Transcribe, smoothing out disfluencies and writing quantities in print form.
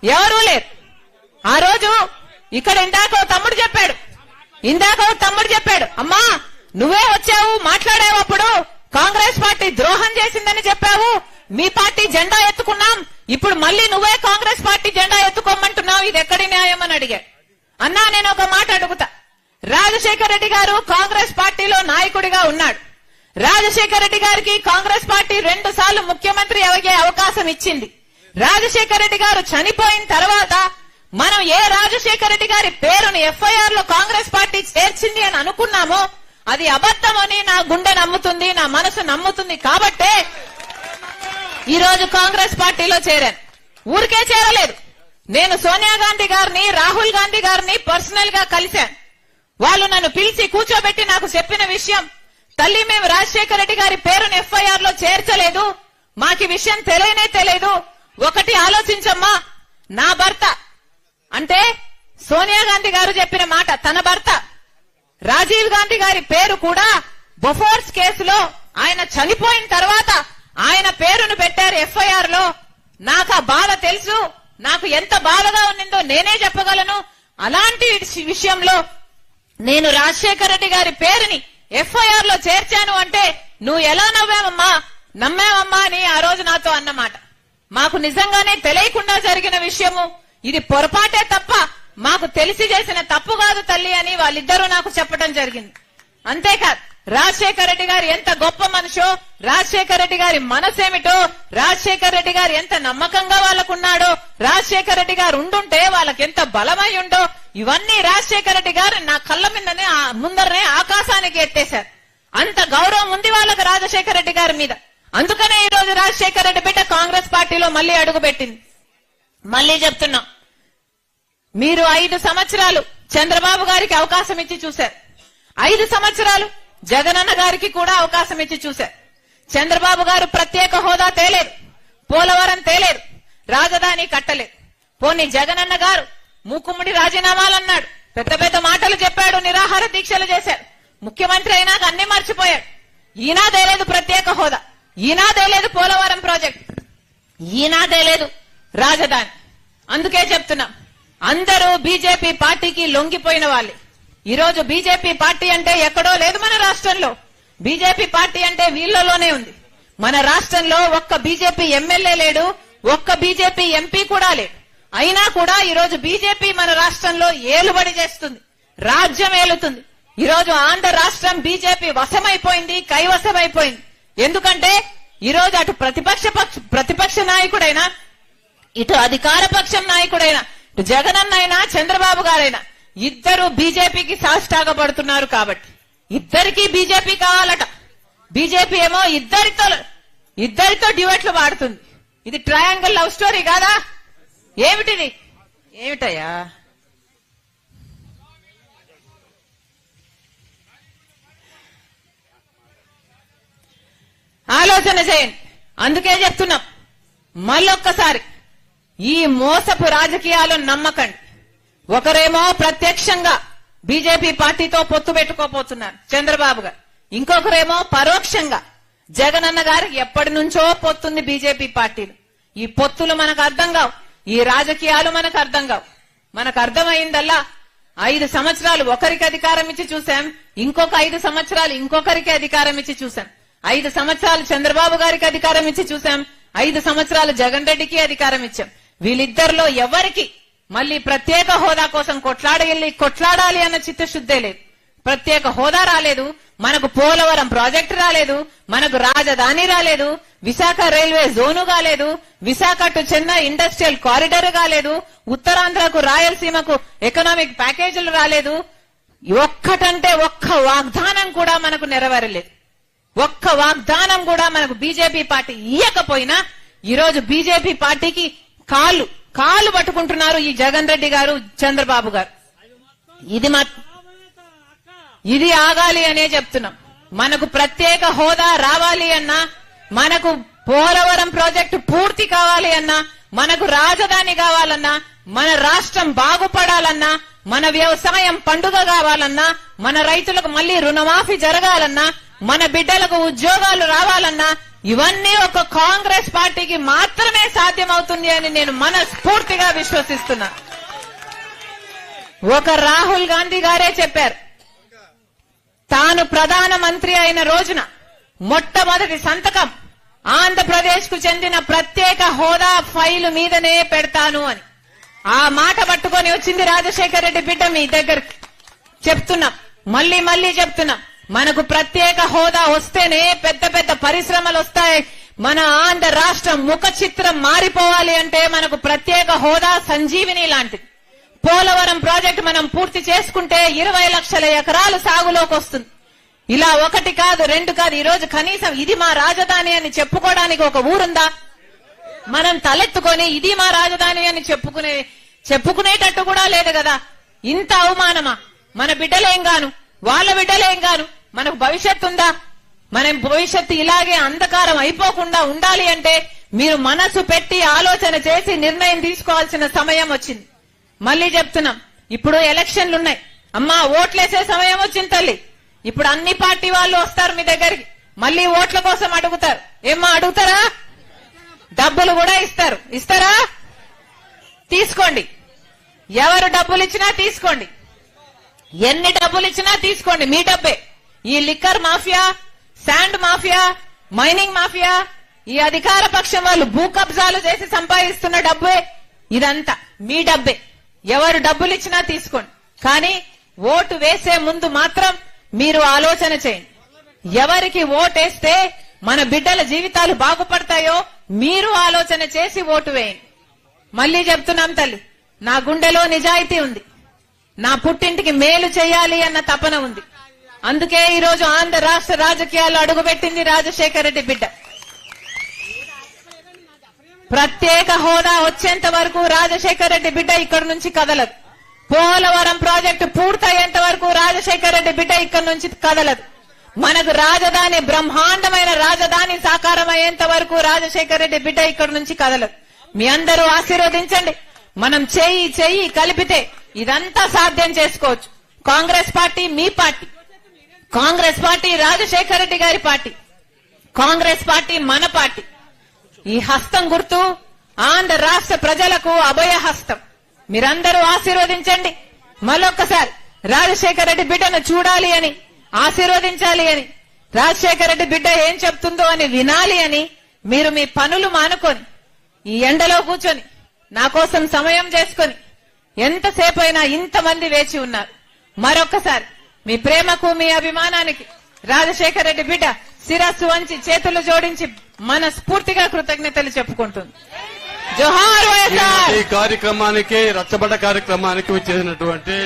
ఎవరూ లేరు. ఆ రోజు ఇక్కడ ఇందాక తమ్ముడు చెప్పాడు అమ్మా నువ్వే వచ్చావు మాట్లాడావు, అప్పుడు కాంగ్రెస్ పార్టీ ద్రోహం చేసిందని చెప్పావు, మీ పార్టీ జెండా ఎత్తుకున్నాం, ఇప్పుడు మళ్ళీ నువ్వే కాంగ్రెస్ పార్టీ జెండా ఎత్తుకోమంటున్నావు, ఇది ఎక్కడి న్యాయం అని అడిగాడు. అన్నా నేను ఒక మాట అడుగుతా, రాజశేఖర రెడ్డి గారు కాంగ్రెస్ పార్టీలో నాయకుడిగా ఉన్నాడు. రాజశేఖర రెడ్డి గారికి కాంగ్రెస్ పార్టీ 2 సార్లు ముఖ్యమంత్రి అయ్యే అవకాశం ఇచ్చింది. రాజశేఖర రెడ్డి గారు చనిపోయిన తర్వాత మనం ఏ రాజశేఖర రెడ్డి గారి పేరుని ఎఫ్ఐఆర్ లో కాంగ్రెస్ పార్టీ చేర్చింది అని అనుకున్నామో అది అబద్ధమని నా గుండె నమ్ముతుంది, నా మనసు నమ్ముతుంది. కాబట్టే ఈ రోజు కాంగ్రెస్ పార్టీలో చేరాను. ఊరికే చేరలేదు. నేను సోనియా గాంధీ గారిని, రాహుల్ గాంధీ గారిని పర్సనల్ గా కలిశాను. వాళ్ళు నన్ను పిలిచి కూర్చోబెట్టి నాకు చెప్పిన విషయం, తల్లి మేము రాజశేఖర రెడ్డి గారి పేరును ఎఫ్ఐఆర్ లో చేర్చలేదు, మాకు విషయం తెలియదు. ఒకటి ఆలోచించమ్మా, నా భర్త అంటే సోనియా గాంధీ గారు చెప్పిన మాట, తన భర్త రాజీవ్ గాంధీ గారి పేరు కూడా బొఫోర్స్ కేసులో ఆయన చనిపోయిన తర్వాత ఆయన పేరును పెట్టారు ఎఫ్ఐఆర్ లో. నాకు ఆ బాధ తెలుసు, నాకు ఎంత బాధగా ఉన్నిందో నేనే చెప్పగలను. అలాంటి విషయంలో నేను రాజశేఖర రెడ్డి గారి పేరుని ఎఫ్ఐఆర్ లో చేర్చాను అంటే నువ్వు ఎలా నమ్మావమ్మా అని ఆ రోజు నాతో అన్నమాట. మాకు నిజంగానే తెలియకుండా జరిగిన విషయము, ఇది పొరపాటే తప్ప మాకు తెలిసి చేసిన తప్పు కాదు తల్లి అని వాళ్ళిద్దరూ నాకు చెప్పడం జరిగింది. అంతేకాదు రాజశేఖర రెడ్డి గారు ఎంత గొప్ప మనిషో, రాజశేఖర రెడ్డి గారి మనసేమిటో, రాజశేఖర రెడ్డి గారు ఎంత నమ్మకంగా వాళ్ళకున్నాడో, రాజశేఖర రెడ్డి గారు ఉండుంటే వాళ్ళకి ఎంత బలమై ఉండో, ఇవన్నీ రాజశేఖర రెడ్డి గారు నా కళ్ళ మీదనే ముందరనే ఆకాశానికి ఎత్తేశారు. అంత గౌరవం ఉంది వాళ్ళకి రాజశేఖర రెడ్డి గారి మీద. అందుకనే ఈ రోజు రాజశేఖర రెడ్డి బిడ్డ కాంగ్రెస్ పార్టీలో మళ్లీ అడుగుపెట్టింది. మళ్లీ చెప్తున్నాం, మీరు 5 సంవత్సరాలు చంద్రబాబు గారికి అవకాశం ఇచ్చి చూశారు, 5 సంవత్సరాలు జగనన్న గారికి కూడా అవకాశం ఇచ్చి చూశారు. చంద్రబాబు గారు ప్రత్యేక హోదా తేలేదు, పోలవరం తేలేదు, రాజధాని కట్టలేదు. పోనీ జగనన్న గారు మూకుమ్మడి రాజీనామాలన్నాడు, పెద్ద పెద్ద మాటలు చెప్పాడు, నిరాహార దీక్షలు చేశాడు. ముఖ్యమంత్రి అయినాక అన్ని మర్చిపోయాడు. ఈనాదే లేదు ప్రత్యేక హోదా, ఈనాదే లేదు పోలవరం ప్రాజెక్ట్, ఈనాదే లేదు రాజధాని. అందుకే చెప్తున్నాం, అందరూ బీజేపీ పార్టీకి లొంగిపోయిన వాళ్ళే. ఈ రోజు బీజేపీ పార్టీ అంటే ఎక్కడో లేదు మన రాష్ట్రంలో, బీజేపీ పార్టీ అంటే వీళ్లలోనే ఉంది. మన రాష్ట్రంలో ఒక్క బీజేపీ ఎమ్మెల్యే లేడు, ఒక్క బీజేపీ ఎంపీ కూడా లేడు. అయినా కూడా ఈ రోజు బీజేపీ మన రాష్ట్రంలో ఏలుబడి చేస్తుంది, రాజ్యం ఏలుతుంది. ఈ రోజు ఆంధ్ర రాష్ట్రం బీజేపీ వశమైపోయింది, కైవశమైపోయింది. ఎందుకంటే ఈ రోజు అటు ప్రతిపక్ష నాయకుడైనా, ఇటు అధికార పక్షం నాయకుడైనా, ఇటు జగనన్నైనా చంద్రబాబు గారైనా ఇద్దరు బీజేపీకి సాష్టాగపడుతున్నారు. కాబట్టి ఇద్దరికి బీజేపీ కావాలట. బీజేపీ ఏమో ఇద్దరితో డ్యూయెట్లు పాడుతుంది. ఇది ట్రయాంగిల్ లవ్ స్టోరీ కాదా? ఏమిటిది? ఏమిటయ్యా? ఆలోచన చేయండి. అందుకే చెప్తున్నాం, మళ్ళొక్కసారి ఈ మోసపు రాజకీయాలు నమ్మకండి. ఒకరేమో ప్రత్యక్షంగా బీజేపీ పార్టీతో పొత్తు పెట్టుకోపోతున్నారు చంద్రబాబు గారు, ఇంకొకరేమో పరోక్షంగా జగనన్న గారికి ఎప్పటి నుంచో పొత్తుంది బీజేపీ పార్టీలు. ఈ పొత్తులు మనకు అర్థం కావు, ఈ రాజకీయాలు మనకు అర్థం కావు. మనకు అర్థమైందల్లా 5 సంవత్సరాలు ఒకరికి అధికారం ఇచ్చి చూశాం, ఇంకొక 5 సంవత్సరాలు ఇంకొకరికి అధికారం ఇచ్చి చూశాం. 5 సంవత్సరాలు చంద్రబాబు గారికి అధికారం ఇచ్చి చూశాం, 5 సంవత్సరాలు జగన్ రెడ్డికి అధికారం ఇచ్చాం. వీళ్ళిద్దరిలో ఎవరికి మళ్లీ ప్రత్యేక హోదా కోసం కొట్లాడాలి అన్న చిత్తశుద్ధే లేదు. ప్రత్యేక హోదా రాలేదు, మనకు పోలవరం ప్రాజెక్టు రాలేదు, మనకు రాజధాని రాలేదు, విశాఖ రైల్వే జోను కాలేదు, Visakha to Chennai industrial corridor కాలేదు, ఉత్తరాంధ్రకు రాయలసీమకు ఎకనామిక్ ప్యాకేజీలు రాలేదు. ఒక్కటంటే ఒక్క వాగ్దానం కూడా మనకు నెరవేరలేదు. ఒక్క వాగ్దానం కూడా మనకు బీజేపీ పార్టీ ఇయ్యకపోయినా ఈరోజు బీజేపీ పార్టీకి కాళ్ళు పట్టుకుంటున్నారు ఈ జగన్ రెడ్డి గారు, చంద్రబాబు గారు. ఇది ఆగాలి అనే చెప్తున్నాం. మనకు ప్రత్యేక హోదా రావాలి అన్నా, మనకు పోలవరం ప్రాజెక్టు పూర్తి కావాలి అన్నా, మనకు రాజధాని కావాలన్నా, మన రాష్ట్రం బాగుపడాలన్నా, మన వ్యవసాయం పండుగ కావాలన్నా, మన రైతులకు మళ్లీ రుణమాఫీ జరగాలన్నా, మన బిడ్డలకు ఉద్యోగాలు రావాలన్నా, ఇవన్నీ ఒక కాంగ్రెస్ పార్టీకి మాత్రమే సాధ్యమవుతుంది అని నేను మనస్ఫూర్తిగా విశ్వసిస్తున్నా. ఒక రాహుల్ గాంధీ గారే చెప్పారు, తాను ప్రధానమంత్రి అయిన రోజున మొట్టమొదటి సంతకం ఆంధ్రప్రదేశ్ కు చెందిన ప్రత్యేక హోదా ఫైలు మీదనే పెడతాను అని. ఆ మాట పట్టుకొని వచ్చింది రాజశేఖర రెడ్డి బిడ్డ మీ దగ్గరికి. చెప్తున్నాం, మళ్ళీ చెప్తున్నాం, మనకు ప్రత్యేక హోదా వస్తేనే పెద్ద పెద్ద పరిశ్రమలు వస్తాయి. మన ఆంధ్ర రాష్ట్రం ముఖ చిత్రం మారిపోవాలి అంటే మనకు ప్రత్యేక హోదా సంజీవిని లాంటిది. పోలవరం ప్రాజెక్టు మనం పూర్తి చేసుకుంటే 20 లక్షల ఎకరాలు సాగులోకి వస్తుంది. ఇలా ఒకటి కాదు, రెండు కాదు, ఈ రోజు కనీసం ఇది మా రాజధాని అని చెప్పుకోవడానికి ఒక ఊరుందా? మనం తలెత్తుకొని ఇది మా రాజధాని అని చెప్పుకునేటట్టు కూడా లేదు కదా. ఇంత అవమానమా? మన బిడ్డలేం గాను, వాళ్ళ బిడ్డలేం గాను, మనకు భవిష్యత్తు ఉందా? మన భవిష్యత్తు ఇలాగే అంధకారం అయిపోకుండా ఉండాలి అంటే మీరు మనసు పెట్టి ఆలోచన చేసి నిర్ణయం తీసుకోవాల్సిన సమయం వచ్చింది. మళ్ళీ చెప్తున్నాం, ఇప్పుడు ఎలక్షన్లున్నాయి అమ్మా, ఓట్లేసే సమయం వచ్చింది తల్లి. ఇప్పుడు అన్ని పార్టీ వాళ్ళు వస్తారు మీ దగ్గరికి, మళ్ళీ ఓట్ల కోసం అడుగుతారు. ఏమ్మా అడుగుతారా? డబ్బులు కూడా ఇస్తారు. ఇస్తారా? తీసుకోండి. ఎవరు డబ్బులు ఇచ్చినా తీసుకోండి, ఎన్ని డబ్బులు ఇచ్చినా తీసుకోండి, మీ డబ్బే. ఈ liquor mafia, sand mafia, mining mafia, ఈ అధికార పక్షం వాళ్ళు భూ కబ్జాలు చేసి సంపాదిస్తున్న డబ్బే, ఇదంతా మీ డబ్బే. ఎవరు డబ్బులు ఇచ్చినా తీసుకోండి, కానీ ఓటు వేసే ముందు మాత్రం మీరు ఆలోచన చేయండి. ఎవరికి ఓటేస్తే మన బిడ్డల జీవితాలు బాగుపడతాయో మీరు ఆలోచన చేసి ఓటు వేయండి. మళ్ళీ చెప్తున్నాం తల్లి, నా గుండెలో నిజాయితీ ఉంది, నా పుట్టింటికి మేలు చేయాలి అన్న తపన ఉంది. అందుకే ఈ రోజు ఆంధ్ర రాష్ట్ర రాజకీయాల్లో అడుగుపెట్టింది రాజశేఖర రెడ్డి బిడ్డ. ప్రత్యేక హోదా వచ్చేంత వరకు రాజశేఖర రెడ్డి బిడ్డ ఇక్కడి నుంచి కదలదు. పోలవరం ప్రాజెక్టు పూర్తయ్యేంత వరకు రాజశేఖర రెడ్డి బిడ్డ ఇక్కడి నుంచి కదలదు. మనకు రాజధాని, బ్రహ్మాండమైన రాజధాని సాకారం అయ్యేంత వరకు రాజశేఖర రెడ్డి బిడ్డ ఇక్కడి నుంచి కదలదు. మీ అందరూ ఆశీర్వదించండి. మనం చెయ్యి కలిపితే ఇదంతా సాధ్యం చేసుకోవచ్చు. కాంగ్రెస్ పార్టీ మీ పార్టీ, కాంగ్రెస్ పార్టీ రాజశేఖర రెడ్డి గారి పార్టీ, కాంగ్రెస్ పార్టీ మన పార్టీ. ఈ హస్తం గుర్తు ఆంధ్ర రాష్ట్ర ప్రజలకు అభయ హస్తం. మీరందరూ ఆశీర్వదించండి. మరొక్కసారి రాజశేఖర రెడ్డి బిడ్డను చూడాలి అని, ఆశీర్వదించాలి అని, రాజశేఖర రెడ్డి బిడ్డ ఏం చెప్తుందో అని వినాలి అని మీరు మీ పనులు మానుకొని ఈ ఎండలో కూర్చొని నా కోసం సమయం చేసుకొని ఎంతసేపు అయినా ఇంతమంది వేచి ఉన్నారు. మరొక్కసారి మీ ప్రేమకు, మీ అభిమానానికి రాజశేఖర రెడ్డి బిడ్డ శిరస్సు వంచి చేతులు జోడించి మనస్ఫూర్తిగా కృతజ్ఞతలు చెప్పుకుంటుంది. జోహార్ వైఎస్ఆర్. ఈ కార్యక్రమానికి, రచ్చబండ కార్యక్రమానికి వచ్చేసినటువంటి